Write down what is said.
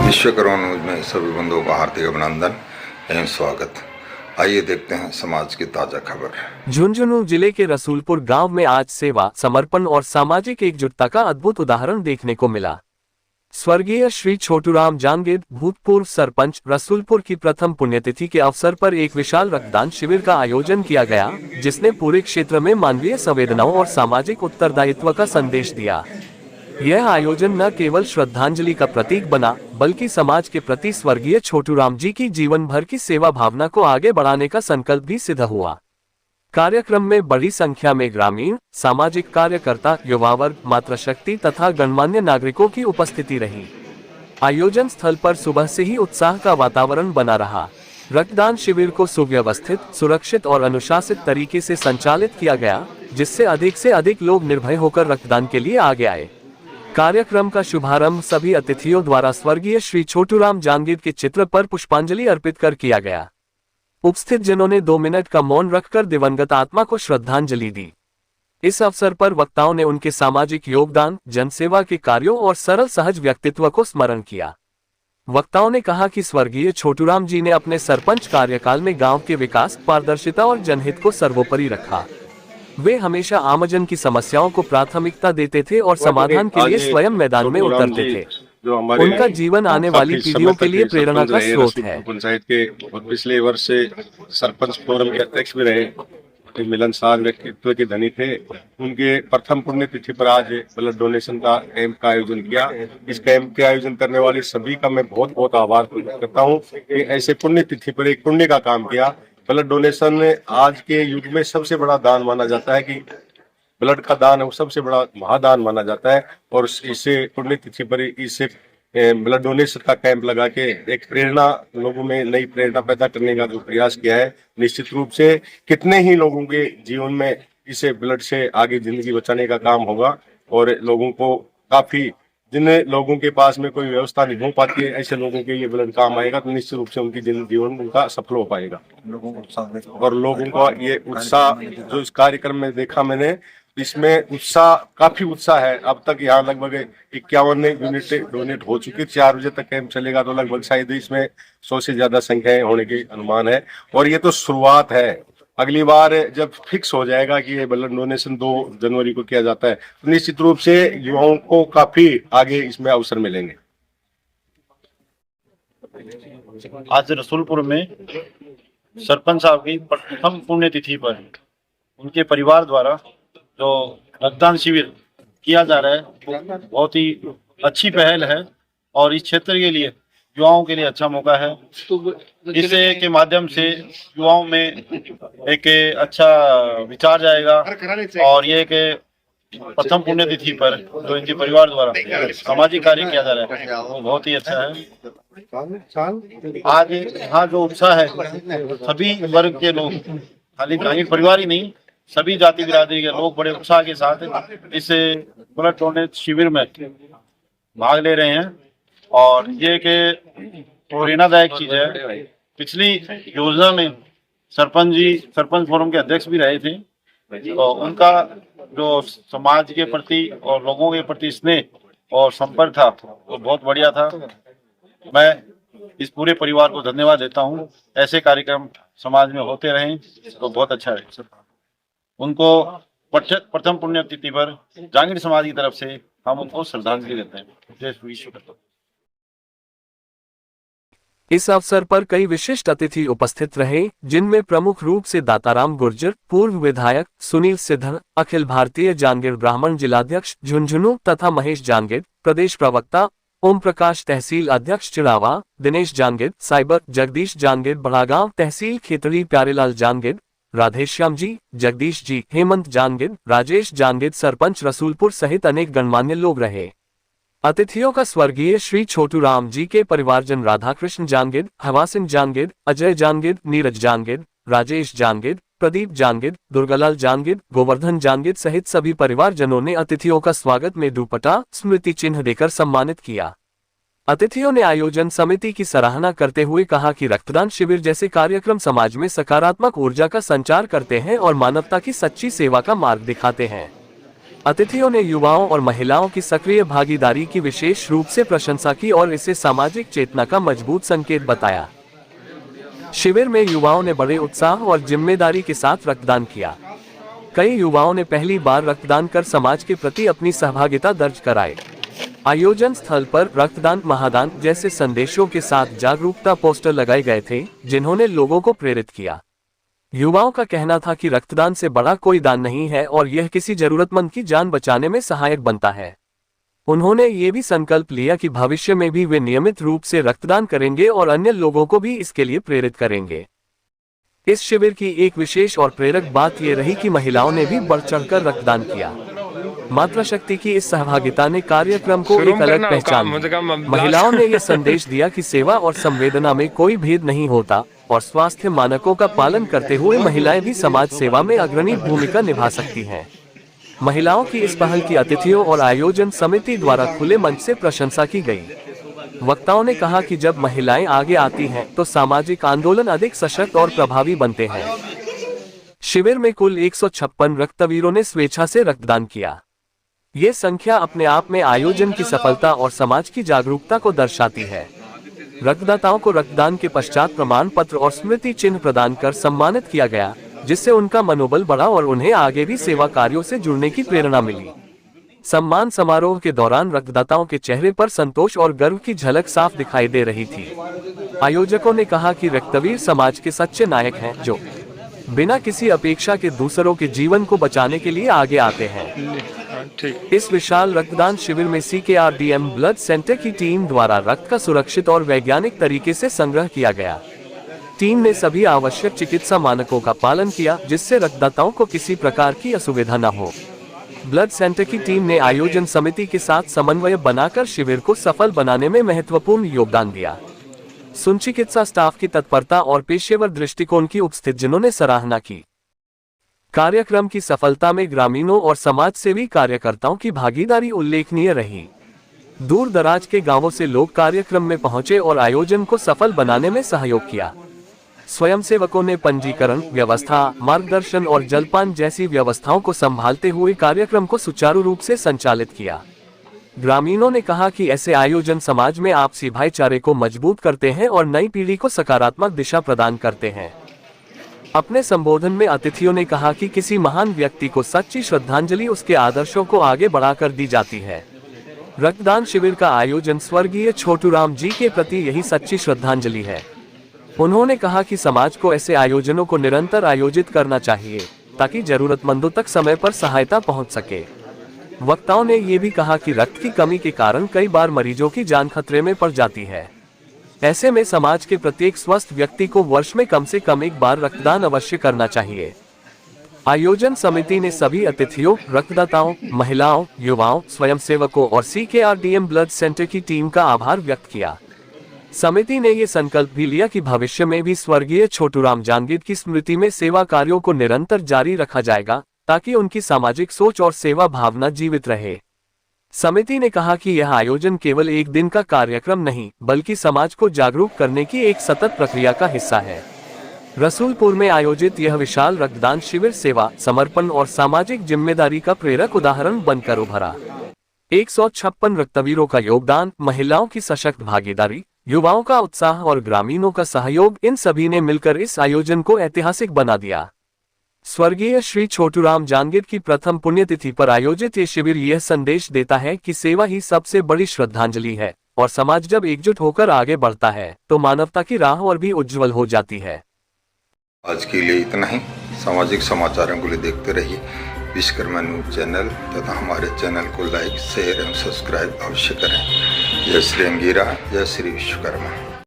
Vishwakarma news में सभी बंधुओं का हार्दिक अभिनंदन एवं स्वागत। आइए देखते हैं समाज की ताजा खबर। झुंझुनू जिले के रसूलपुर गांव में आज सेवा, समर्पण और सामाजिक एकजुटता का अद्भुत उदाहरण देखने को मिला। स्वर्गीय श्री छोटूराम जांगीर, भूतपूर्व सरपंच रसूलपुर की प्रथम पुण्यतिथि के अवसर पर एक विशाल रक्तदान शिविर का आयोजन किया गया, जिसने पूरे क्षेत्र में मानवीय संवेदनाओं और सामाजिक उत्तरदायित्व का संदेश दिया। यह आयोजन न केवल श्रद्धांजलि का प्रतीक बना, बल्कि समाज के प्रति स्वर्गीय छोटूराम जी की जीवन भर की सेवा भावना को आगे बढ़ाने का संकल्प भी सिद्ध हुआ। कार्यक्रम में बड़ी संख्या में ग्रामीण, सामाजिक कार्यकर्ता, युवा वर्ग, मातृशक्ति तथा गणमान्य नागरिकों की उपस्थिति रही। आयोजन स्थल पर सुबह से ही उत्साह का वातावरण बना रहा। रक्तदान शिविर को सुव्यवस्थित, सुरक्षित और अनुशासित तरीके से संचालित किया गया, जिससे अधिक से अधिक लोग निर्भय होकर रक्तदान के लिए आगे आए। कार्यक्रम का शुभारंभ सभी अतिथियों द्वारा स्वर्गीय श्री छोटूराम जांगीर के चित्र पर पुष्पांजलि अर्पित कर किया गया। उपस्थित जनों ने 2 मिनट का मौन रखकर दिवंगत आत्मा को श्रद्धांजलि दी। इस अवसर पर वक्ताओं ने उनके सामाजिक योगदान, जनसेवा के कार्यों और सरल सहज व्यक्तित्व को स्मरण किया। वक्ताओं ने कहा कि स्वर्गीय छोटूराम जी ने अपने सरपंच कार्यकाल में गांव के विकास, पारदर्शिता और जनहित को सर्वोपरि रखा। वे हमेशा आमजन की समस्याओं को प्राथमिकता देते थे और समाधान के लिए स्वयं मैदान में उतरते थे। उनका जीवन आने वाली पीढ़ियों के लिए प्रेरणा का स्रोत है। पंचायत के और पिछले वर्ष से सरपंच फोरम के अध्यक्ष भी रहे, मिलनसार व्यक्तित्व के धनी थे। उनके प्रथम पुण्यतिथि पर आज ब्लड डोनेशन का कैंप का आयोजन किया। इस कैंप के आयोजन करने वाली सभी का मैं बहुत बहुत आभार करता हूँ कि ऐसे पुण्यतिथि पर एक पुण्य का काम किया। ब्लड डोनेशन आज के युग में सबसे बड़ा दान माना जाता है, कि ब्लड का दान है वो सबसे बड़ा महादान माना जाता है। और इसे पुण्यतिथि पर इसे ब्लड डोनेशन का कैंप लगा के एक प्रेरणा, लोगों में नई प्रेरणा पैदा करने का जो प्रयास किया है, निश्चित रूप से कितने ही लोगों के जीवन में इसे ब्लड से आगे जिंदगी बचाने का काम होगा। और लोगों को काफी, जिन लोगों के पास में कोई व्यवस्था नहीं हो पाती है, ऐसे लोगों के ये ब्लड काम आएगा तो निश्चित रूप से उनकी जीवन उनका सफल हो पाएगा। और लोगों का ये उत्साह जो इस कार्यक्रम में देखा मैंने, इसमें उत्साह, काफी उत्साह है। अब तक यहाँ लगभग 51 यूनिट डोनेट हो चुकी। 4 बजे तक कैंप चलेगा तो लगभग शायद इसमें 100 से ज्यादा संख्याएं होने की अनुमान है। और ये तो शुरुआत है। अगली बार जब फिक्स हो जाएगा कि ये ब्लड डोनेशन 2 जनवरी को किया जाता है, तो निश्चित रूप से युवाओं को काफी आगे इसमें अवसर मिलेंगे। आज रसूलपुर में सरपंच साहब की प्रथम पुण्यतिथि पर उनके परिवार द्वारा जो रक्तदान शिविर किया जा रहा है, वो बहुत ही अच्छी पहल है और इस क्षेत्र के लिए, युवाओं के लिए अच्छा मौका है। इससे के माध्यम से युवाओं में एक अच्छा विचार जाएगा और ये कि प्रथम पुण्यतिथि पर जो इनके परिवार द्वारा सामाजिक कार्य किया जा रहा है वो बहुत ही अच्छा है। आज यहाँ जो उत्साह है, सभी वर्ग के लोग, खाली ग्रामीण परिवार ही नहीं, सभी जाति बिरादरी के लोग बड़े उत्साह के साथ इस ब्लड डोनेशन शिविर में भाग ले रहे हैं। और ये कि प्रेरणादायक चीज है। पिछली योजना में सरपंच फोरम के अध्यक्ष भी रहे थे, तो उनका जो समाज के प्रति और लोगों के प्रति स्नेह और संपर्क था वो बहुत बढ़िया था। मैं इस पूरे परिवार को धन्यवाद देता हूँ। ऐसे कार्यक्रम समाज में होते रहें तो बहुत अच्छा है। उनको प्रथम पुण्यतिथि पर जांगीर समाज की तरफ से हम उनको श्रद्धांजलि देते हैं। जय विश्वकर्मा। इस अवसर पर कई विशिष्ट अतिथि उपस्थित रहे, जिनमें प्रमुख रूप से दाताराम गुर्जर, पूर्व विधायक, सुनील सिद्धन, अखिल भारतीय जांगीर ब्राह्मण जिलाध्यक्ष झुंझुनू तथा महेश जांगीर, प्रदेश प्रवक्ता ओम प्रकाश, तहसील अध्यक्ष चिड़ावा, दिनेश जांगीर, साइबर जगदीश जांगीर, बड़ागांव तहसील खेतड़ी, प्यारेलाल जांगीर, राधेश्याम जी, जगदीश जी, हेमंत जांगीर, राजेश जांगीर, सरपंच रसूलपुर सहित अनेक गणमान्य लोग रहे। अतिथियों का स्वर्गीय श्री छोटूराम जी के परिवारजन राधाकृष्ण जांगीर, हवा सिंह जांगीर, अजय जांगीर, नीरज जांगीर, राजेश जांगीर, प्रदीप जांगीर, दुर्गालाल जांगीर, गोवर्धन जांगीर सहित सभी परिवारजनों ने अतिथियों का स्वागत में दुपट्टा, स्मृति चिन्ह देकर सम्मानित किया। अतिथियों ने आयोजन समिति की सराहना करते हुए कहा कि रक्तदान शिविर जैसे कार्यक्रम समाज में सकारात्मक ऊर्जा का संचार करते हैं और मानवता की सच्ची सेवा का मार्ग दिखाते हैं। अतिथियों ने युवाओं और महिलाओं की सक्रिय भागीदारी की विशेष रूप से प्रशंसा की और इसे सामाजिक चेतना का मजबूत संकेत बताया। शिविर में युवाओं ने बड़े उत्साह और जिम्मेदारी के साथ रक्तदान किया। कई युवाओं ने पहली बार रक्तदान कर समाज के प्रति अपनी सहभागिता दर्ज कराई। आयोजन स्थल पर रक्तदान महादान जैसे संदेशों के साथ जागरूकता पोस्टर लगाए गए थे, जिन्होंने लोगों को प्रेरित किया। युवाओं का कहना था कि रक्तदान से बड़ा कोई दान नहीं है और यह किसी जरूरतमंद की जान बचाने में सहायक बनता है। उन्होंने ये भी संकल्प लिया कि भविष्य में भी वे नियमित रूप से रक्तदान करेंगे और अन्य लोगों को भी इसके लिए प्रेरित करेंगे। इस शिविर की एक विशेष और प्रेरक बात यह रही कि महिलाओं ने भी बढ़ चढ़कर रक्तदान किया। मातृशक्ति की इस सहभागिता ने कार्यक्रम को एक अलग पहचान दी। महिलाओं ने यह संदेश दिया कि सेवा और संवेदना में कोई भेद नहीं होता और स्वास्थ्य मानकों का पालन करते हुए महिलाएं भी समाज सेवा में अग्रणी भूमिका निभा सकती हैं। महिलाओं की इस पहल की अतिथियों और आयोजन समिति द्वारा खुले मंच से प्रशंसा की गई। वक्ताओं ने कहा कि जब महिलाएं आगे आती हैं तो सामाजिक आंदोलन अधिक सशक्त और प्रभावी बनते हैं। शिविर में कुल 156 रक्तवीरों ने स्वेच्छा से रक्तदान किया। ये संख्या अपने आप में आयोजन की सफलता और समाज की जागरूकता को दर्शाती है। रक्तदाताओं को रक्तदान के पश्चात प्रमाण पत्र और स्मृति चिन्ह प्रदान कर सम्मानित किया गया, जिससे उनका मनोबल बढ़ा और उन्हें आगे भी सेवा कार्यों से जुड़ने की प्रेरणा मिली। सम्मान समारोह के दौरान रक्तदाताओं के चेहरे पर संतोष और गर्व की झलक साफ दिखाई दे रही थी। आयोजकों ने कहा कि रक्तवीर समाज के सच्चे नायक हैं, जो बिना किसी अपेक्षा के दूसरों के जीवन को बचाने के लिए आगे आते हैं। इस विशाल रक्तदान शिविर में CKRDM ब्लड सेंटर की टीम द्वारा रक्त का सुरक्षित और वैज्ञानिक तरीके से संग्रह किया गया। टीम ने सभी आवश्यक चिकित्सा मानकों का पालन किया, जिससे रक्तदाताओं को किसी प्रकार की असुविधा न हो। ब्लड सेंटर की टीम ने आयोजन समिति के साथ समन्वय बनाकर शिविर को सफल बनाने में महत्वपूर्ण योगदान दिया। चिकित्सा स्टाफ की तत्परता और पेशेवर दृष्टिकोण की उपस्थितजनों ने सराहना की। कार्यक्रम की सफलता में ग्रामीणों और समाज सेवी कार्यकर्ताओं की भागीदारी उल्लेखनीय रही। दूर दराज के गांवों से लोग कार्यक्रम में पहुंचे और आयोजन को सफल बनाने में सहयोग किया। स्वयंसेवकों ने पंजीकरण व्यवस्था, मार्गदर्शन और जलपान जैसी व्यवस्थाओं को संभालते हुए कार्यक्रम को सुचारू रूप से संचालित किया। ग्रामीणों ने कहा कि ऐसे आयोजन समाज में आपसी भाईचारे को मजबूत करते हैं और नई पीढ़ी को सकारात्मक दिशा प्रदान करते हैं। अपने संबोधन में अतिथियों ने कहा कि किसी महान व्यक्ति को सच्ची श्रद्धांजलि उसके आदर्शों को आगे बढ़ाकर दी जाती है। रक्तदान शिविर का आयोजन स्वर्गीय छोटूराम जी के प्रति यही सच्ची श्रद्धांजलि है। उन्होंने कहा कि समाज को ऐसे आयोजनों को निरंतर आयोजित करना चाहिए, ताकि जरूरतमंदों तक समय पर सहायता पहुंच सके। वक्ताओं ने ये भी कहा कि रक्त की कमी के कारण कई बार मरीजों की जान खतरे में पड़ जाती है। ऐसे में समाज के प्रत्येक स्वस्थ व्यक्ति को वर्ष में कम से कम एक बार रक्तदान अवश्य करना चाहिए। आयोजन समिति ने सभी अतिथियों, रक्तदाताओं, महिलाओं, युवाओं, स्वयंसेवकों और CKRDM ब्लड सेंटर की टीम का आभार व्यक्त किया। समिति ने ये संकल्प भी लिया कि भविष्य में भी स्वर्गीय छोटूराम जांगीर की स्मृति में सेवा कार्यों को निरंतर जारी रखा जाएगा, ताकि उनकी सामाजिक सोच और सेवा भावना जीवित रहे। समिति ने कहा कि यह आयोजन केवल एक दिन का कार्यक्रम नहीं, बल्कि समाज को जागरूक करने की एक सतत प्रक्रिया का हिस्सा है। रसूलपुर में आयोजित यह विशाल रक्तदान शिविर सेवा, समर्पण और सामाजिक जिम्मेदारी का प्रेरक उदाहरण बनकर उभरा। 156 रक्तवीरों का योगदान, महिलाओं की सशक्त भागीदारी, युवाओं का उत्साह और ग्रामीणों का सहयोग, इन सभी ने मिलकर इस आयोजन को ऐतिहासिक बना दिया। स्वर्गीय श्री छोटूराम जांगीर की प्रथम पुण्यतिथि पर आयोजित ये शिविर यह संदेश देता है कि सेवा ही सबसे बड़ी श्रद्धांजलि है और समाज जब एकजुट होकर आगे बढ़ता है तो मानवता की राह और भी उज्जवल हो जाती है। आज के लिए इतना ही। सामाजिक समाचारों के लिए देखते रहिए विश्वकर्मा न्यूज चैनल तथा हमारे चैनल को लाइक, शेयर एवं सब्सक्राइब अवश्य करें। जय श्री अंगीरा, जय श्री विश्वकर्मा।